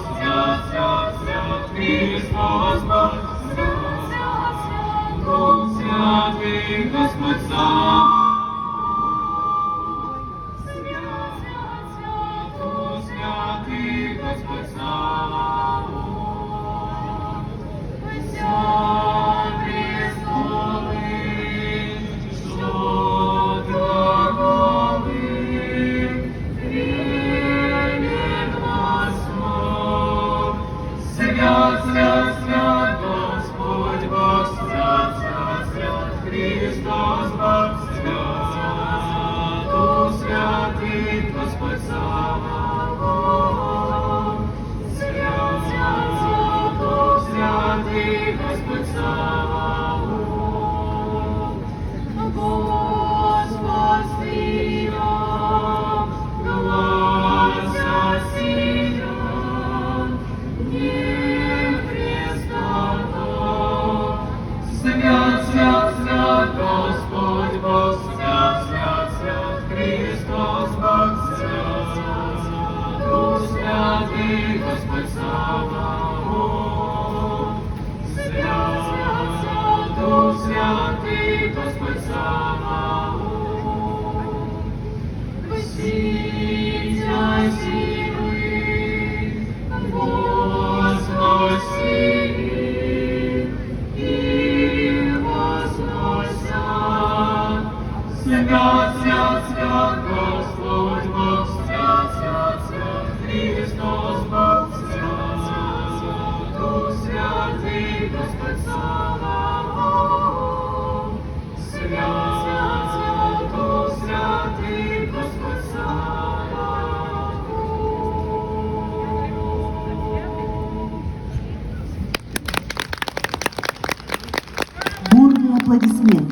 свят, свят, свят, Христос Бог, свят, свят, свят, Дух Святый, Господь сам. Свят, свят, свят, Дух Святый, Господь сам. Вся престолы, ждут глаголы, трепет глазов. Свят, свят, свят, Господь Бог, свят, свят, свят, Христос Бог, свят, Дух Святый, Господь Саваоф. Свят, свят, свят, Дух Святый, Господь Саваоф. Господь Сион, глася Сион, днем Христов. Свят, свят, свят, Господь Бог, свят, свят, свят, Христос Бог, свят, Дух Святый, Господь Саваоф. Свят, свят, свят, Дух Святый, Господь Саваоф. Возносите силы, возносите и возносят. Свят, свят, свят, Господь Бог, свят, свят, свят, Христос Бог, свят, Дух Святый, Господь Саваоф. Свят, свят, свят, Дух Святый, Господь Саваоф. Бурные аплодисменты.